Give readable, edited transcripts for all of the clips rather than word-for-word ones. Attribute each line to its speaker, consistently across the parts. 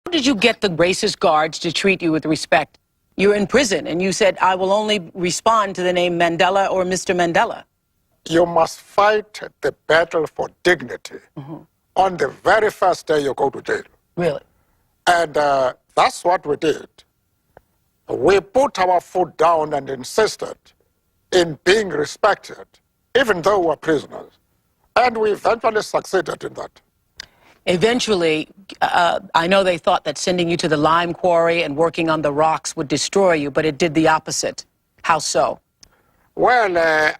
Speaker 1: did you get the racist guards to treat you with respect? You're in prison, and you said, I will only respond to the name Mandela or Mr. Mandela.
Speaker 2: You must fight the battle for dignity on the very first day you go to jail.
Speaker 1: Really?
Speaker 2: And that's what we did. We put our foot down and insisted in being respected, even though we're prisoners. And we eventually succeeded in that.
Speaker 1: Eventually, I know they thought that sending you to the lime quarry and working on the rocks would destroy you, but it did the opposite. How so?
Speaker 2: Well,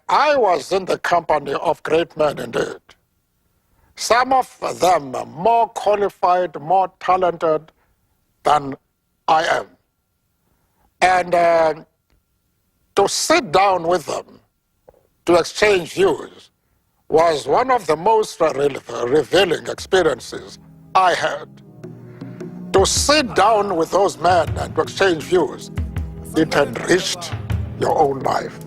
Speaker 2: I was in the company of great men indeed. Some of them more qualified, more talented than I am. And to sit down with them, to exchange views, was one of the most revealing experiences I had. To sit down with those men and to exchange views, it enriched your own life.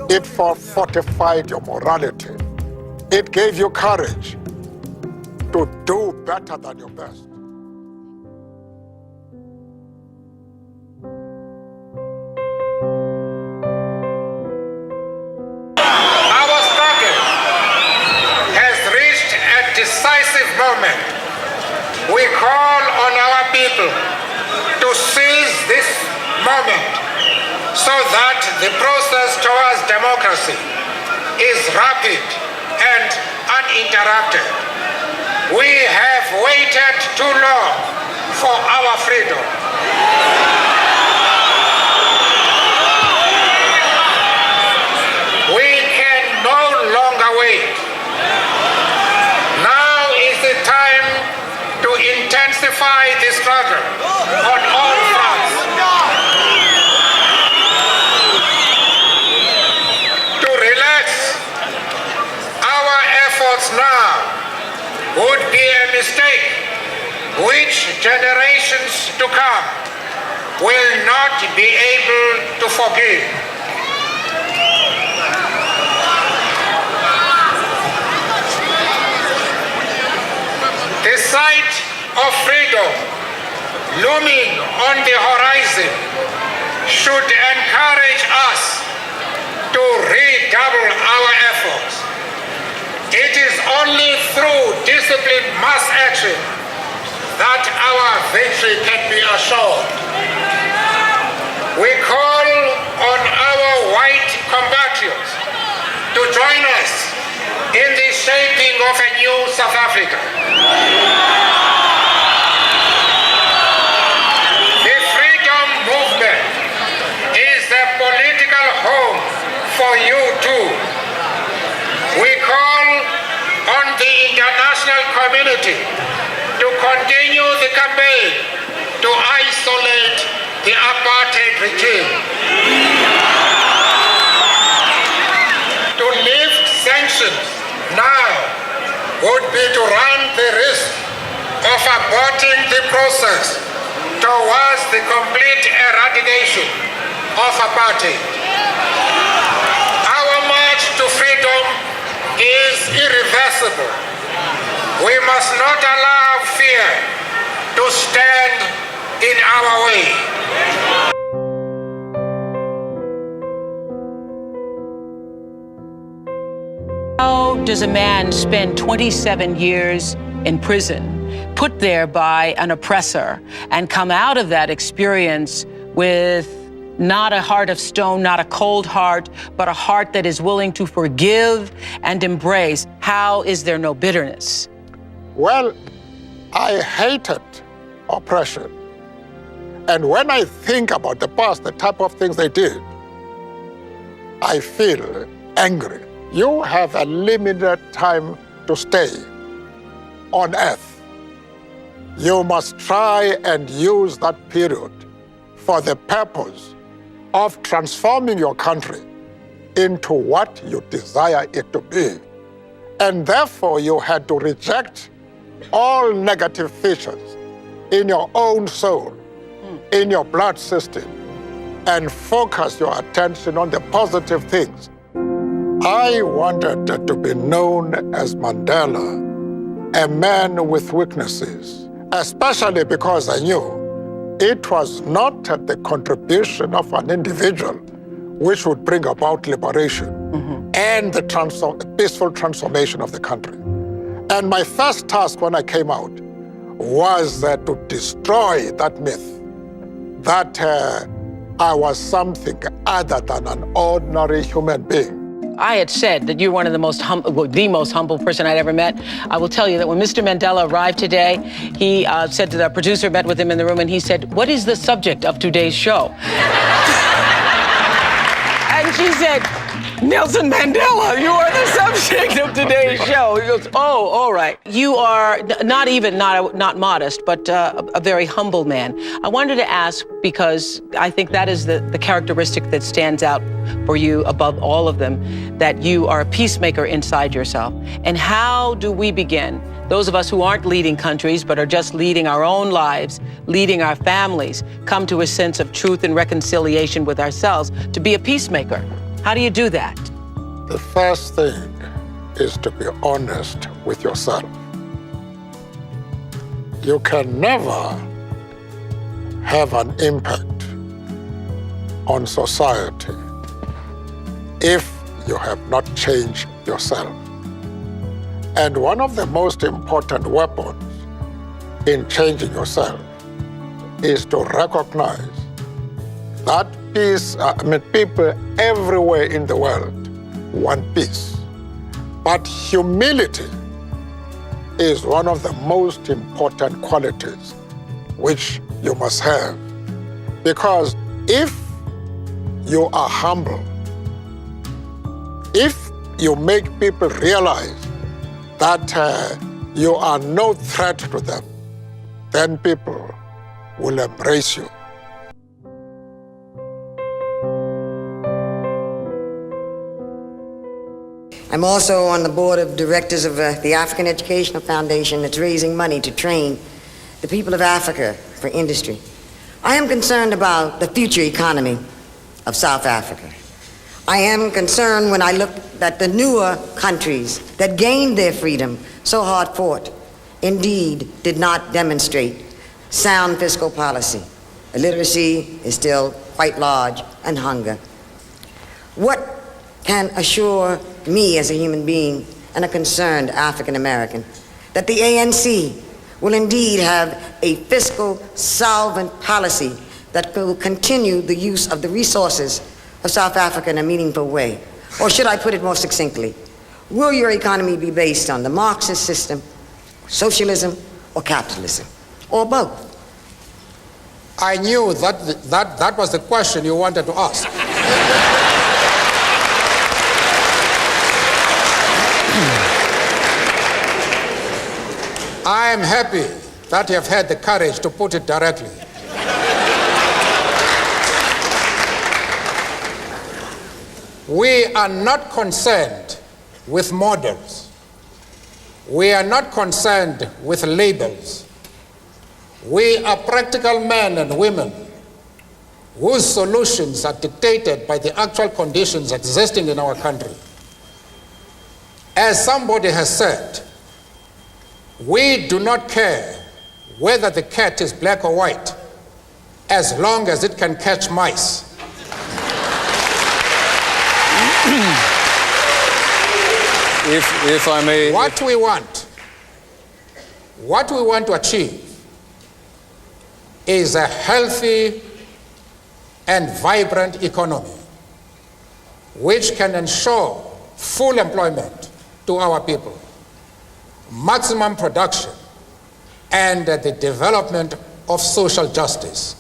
Speaker 2: It fortified your morality. It gave you courage to do better than your best.
Speaker 3: Our struggle has reached a decisive moment. We call on our people to seize this moment so that the process towards democracy is rapid and uninterrupted. We have waited too long for our freedom. We can no longer wait. Now is the time to intensify the struggle on all fronts. To relax our efforts now would be a mistake which generations to come will not be able to forgive. The sight of freedom looming on the horizon should encourage us to redouble our efforts. It is only through disciplined mass action that our victory can be assured. We call on our white compatriots to join us in the shaping of a new South Africa. The freedom movement is a political home for you too. We call on the international community to continue the campaign to isolate the apartheid regime. To lift sanctions now would be to run the risk of aborting the process towards the complete eradication of apartheid. Our march to freedom is irreversible. We must not allow fear to stand in our way.
Speaker 1: How does a man spend 27 years in prison, put there by an oppressor, and come out of that experience with not a heart of stone, not a cold heart, but a heart that is willing to forgive and embrace? How is there no bitterness?
Speaker 2: Well, I hated oppression. And when I think about the past, the type of things they did, I feel angry. You have a limited time to stay on earth. You must try and use that period for the purpose of transforming your country into what you desire it to be. And therefore, you had to reject all negative features in your own soul, in your blood system, and focus your attention on the positive things. I wanted to be known as Mandela, a man with weaknesses, especially because I knew it was not the contribution of an individual which would bring about liberation and the peaceful transformation of the country. And my first task when I came out was to destroy that myth that I was something other than an ordinary human being.
Speaker 1: I had said that you're one of the most humble person I'd ever met. I will tell you that when Mr. Mandela arrived today, he said to the producer, met with him in the room, and he said, "What is the subject of today's show?" And she said, "Nelson Mandela, you are the subject of today's show." He goes, "Oh, all right." You are not modest, but a very humble man. I wanted to ask, because I think that is the characteristic that stands out for you above all of them, that you are a peacemaker inside yourself. And how do we begin, those of us who aren't leading countries but are just leading our own lives, leading our families, come to a sense of truth and reconciliation with ourselves to be a peacemaker? How do you do that?
Speaker 2: The first thing is to be honest with yourself. You can never have an impact on society if you have not changed yourself. And one of the most important weapons in changing yourself is to recognize that peace. People everywhere in the world want peace. But humility is one of the most important qualities which you must have. Because if you are humble, if you make people realize that you are no threat to them, then people will embrace you.
Speaker 4: I'm also on the board of directors of the African Educational Foundation that's raising money to train the people of Africa for industry. I am concerned about the future economy of South Africa. I am concerned when I look at the newer countries that gained their freedom so hard fought, indeed did not demonstrate sound fiscal policy. Illiteracy is still quite large, and hunger. What can assure me as a human being and a concerned African American that the ANC will indeed have a fiscal solvent policy that will continue the use of the resources of South Africa in a meaningful way? Or should I put it more succinctly, will your economy be based on the Marxist system, socialism, or capitalism, or both?
Speaker 3: I knew that was the question you wanted to ask. I am happy that you have had the courage to put it directly. We are not concerned with models. We are not concerned with labels. We are practical men and women whose solutions are dictated by the actual conditions existing in our country. As somebody has said, we do not care whether the cat is black or white, as long as it can catch mice.
Speaker 5: If I may...
Speaker 3: What we want to achieve is a healthy and vibrant economy which can ensure full employment to our people, maximum production, and the development of social justice.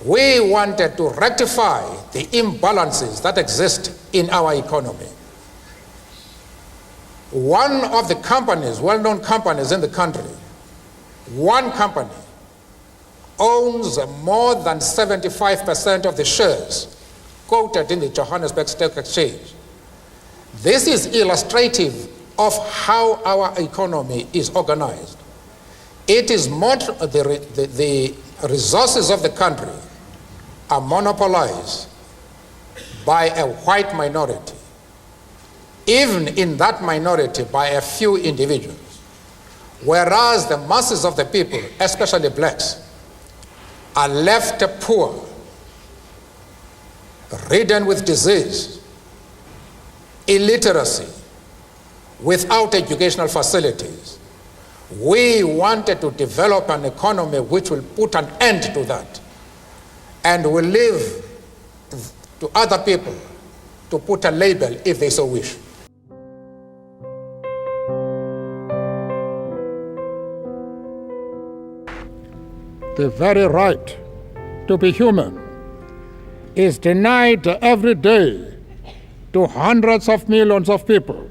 Speaker 3: We wanted to rectify the imbalances that exist in our economy. One of the companies, well-known companies in the country, one company owns more than 75% of the shares quoted in the Johannesburg Stock Exchange. This is illustrative of how our economy is organized. It is the resources of the country are monopolized by a white minority, even in that minority by a few individuals. whereas the masses of the people, especially blacks, are left poor, ridden with disease, illiteracy, without educational facilities. We wanted to develop an economy which will put an end to that and will leave to other people to put a label if they so wish.
Speaker 2: The very right to be human is denied every day to hundreds of millions of people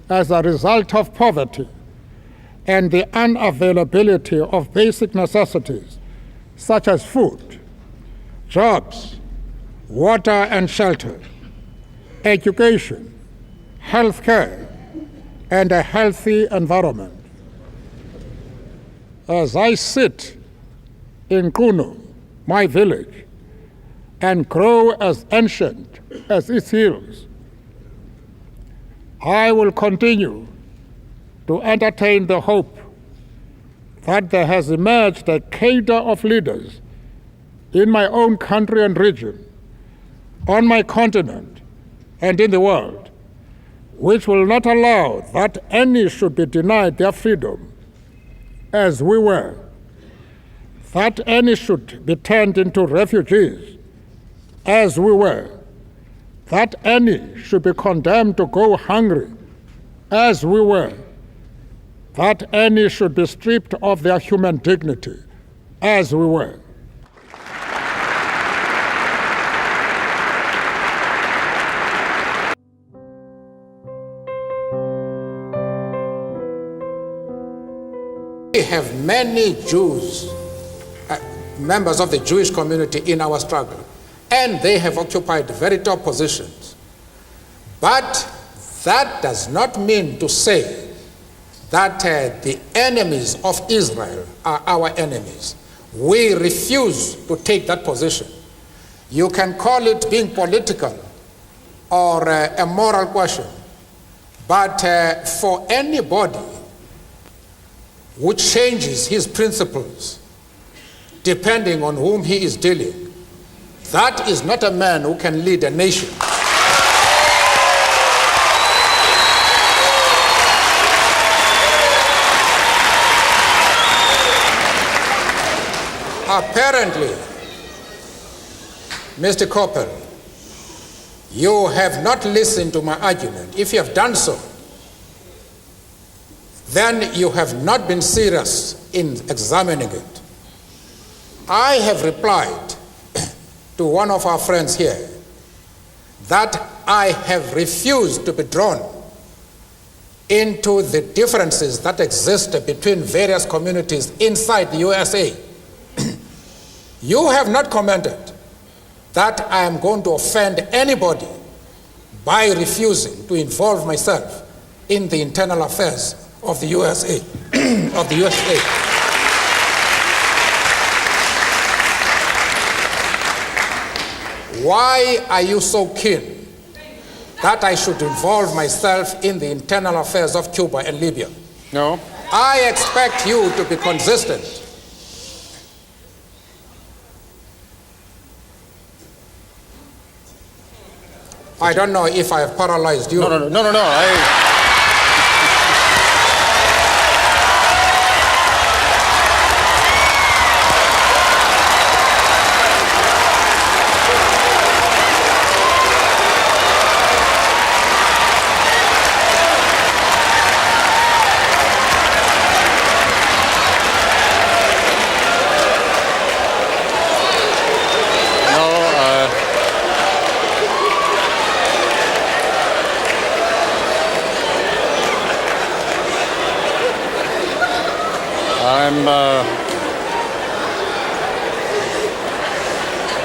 Speaker 2: as a result of poverty and the unavailability of basic necessities such as food, jobs, water and shelter, education, health care, and a healthy environment. As I sit in Kunu, my village, and grow as ancient as its hills, I will continue to entertain the hope that there has emerged a cadre of leaders in my own country and region, on my continent, and in the world, which will not allow that any should be denied their freedom, as we were, that any should be turned into refugees, as we were, that any should be condemned to go hungry, as we were, that any should be stripped of their human dignity, as we were.
Speaker 3: We have many Jews, members of the Jewish community in our struggle, and they have occupied very top positions. But that does not mean to say that the enemies of Israel are our enemies. We refuse to take that position. You can call it being political or a moral question, but for anybody who changes his principles depending on whom he is dealing, that is not a man who can lead a nation. Apparently, Mr. Coppel, you have not listened to my argument. If you have done so, then you have not been serious in examining it. I have replied to one of our friends here that I have refused to be drawn into the differences that exist between various communities inside the USA. You have not commented that I am going to offend anybody by refusing to involve myself in the internal affairs of the USA, of the USA. Why are you so keen that I should involve myself in the internal affairs of Cuba and Libya?
Speaker 5: No.
Speaker 3: I expect you to be consistent. I don't know if I have paralyzed you.
Speaker 5: No.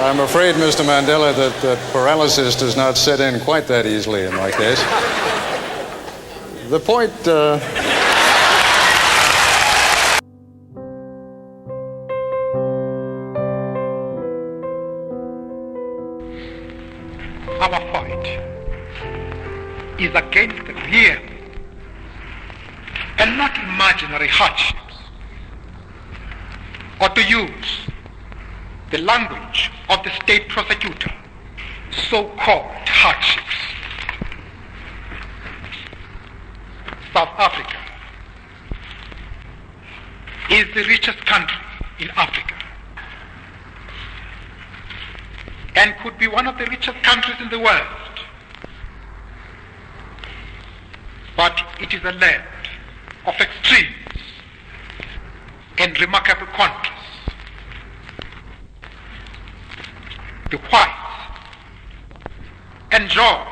Speaker 5: I'm afraid, Mr. Mandela, that paralysis does not set in quite that easily in my case. The point...
Speaker 6: Our fight is against fear and not imaginary hardships, or to use the language of the state prosecutor, so-called hardships. South Africa is the richest country in Africa and could be one of the richest countries in the world. But it is a land of extremes and remarkable contrasts. The whites enjoy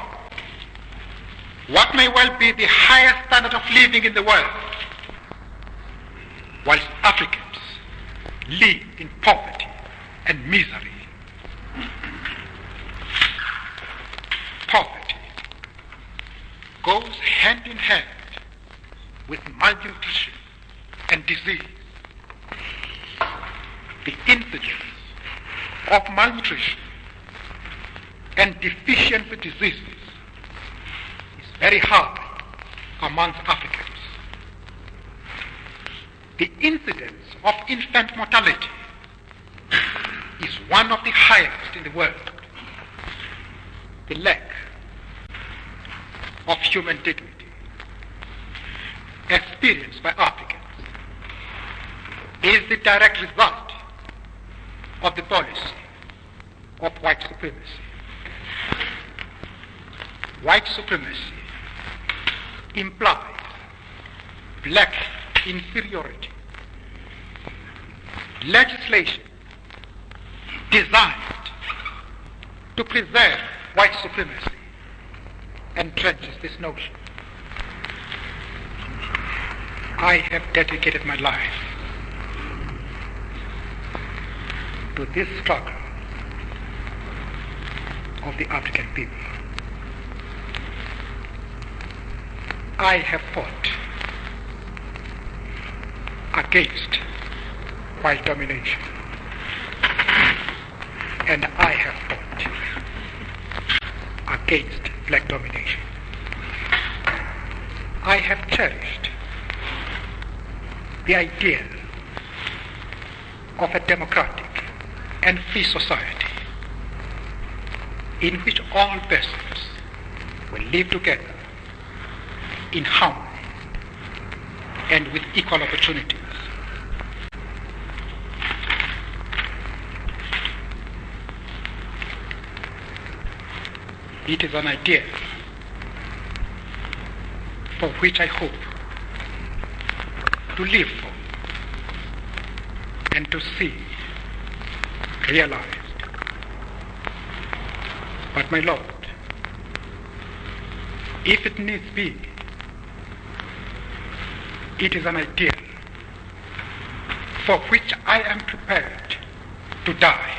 Speaker 6: what may well be the highest standard of living in the world, whilst Africans live in poverty and misery. Poverty goes hand in hand with malnutrition and disease. The incidence of malnutrition and deficiency diseases is very high amongst Africans. The incidence of infant mortality is one of the highest in the world. The lack of human dignity experienced by Africans is the direct result of the policy of white supremacy. White supremacy implies black inferiority. Legislation designed to preserve white supremacy entrenches this notion. I have dedicated my life to this struggle of the African people. I have fought against white domination, and I have fought against black domination. I have cherished the idea of a democratic and free society in which all persons will live together in harmony and with equal opportunities. It is an idea for which I hope to live for and to see realized. But my Lord, if it needs be, it is an idea for which I am prepared to die.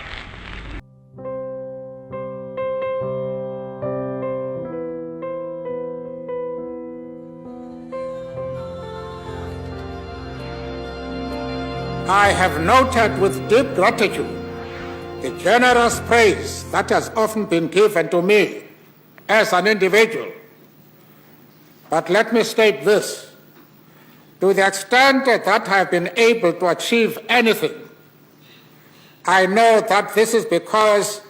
Speaker 3: I have noted with deep gratitude the generous praise that has often been given to me as an individual. But let me state this. To the extent that I have been able to achieve anything, I know that this is because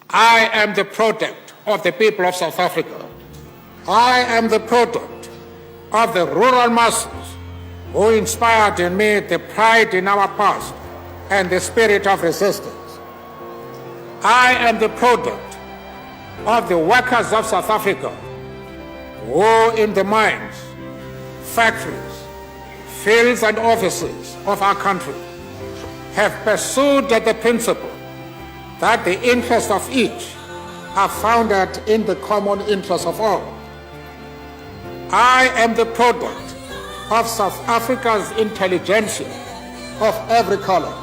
Speaker 3: I am the product of the people of South Africa. I am the product of the rural masses who inspired in me the pride in our past and the spirit of resistance. I am the product of the workers of South Africa who in the mines, factories, fields and offices of our country have pursued the principle that the interests of each are founded in the common interest of all. I am the product of South Africa's intelligentsia of every color,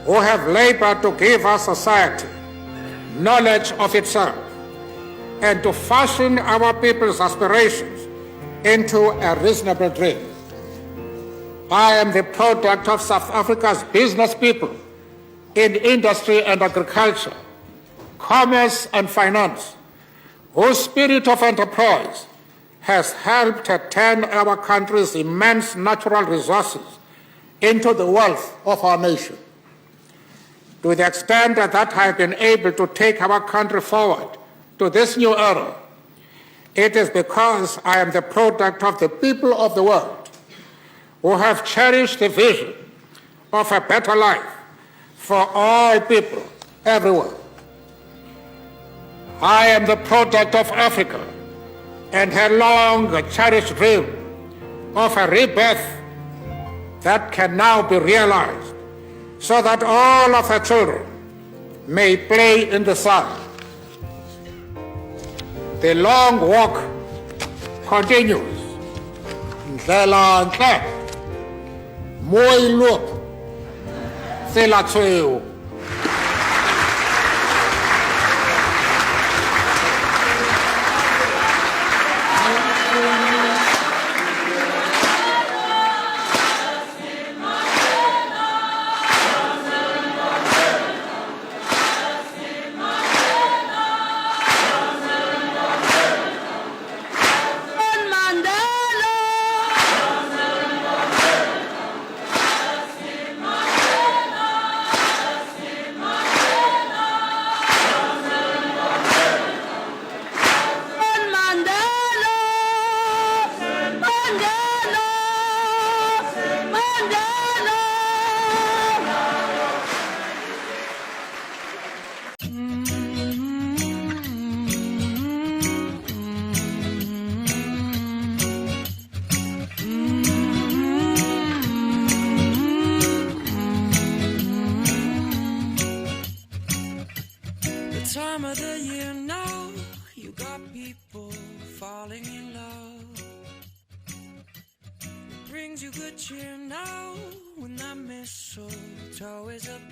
Speaker 3: who have labored to give our society knowledge of itself and to fashion our people's aspirations into a reasonable dream. I am the product of South Africa's business people in industry and agriculture, commerce and finance, whose spirit of enterprise has helped turn our country's immense natural resources into the wealth of our nation. To the extent that I have been able to take our country forward to this new era, it is because I am the product of the people of the world who have cherished the vision of a better life for all people everywhere. I am the product of Africa and her long cherished dream of a rebirth that can now be realized so that all of her children may play in the sun. The long walk continues. Ndlela ntle, mo ilup, tsela tshweu.
Speaker 7: Time of the year now, you got people falling in love. It brings you good cheer now when that mistletoe is above.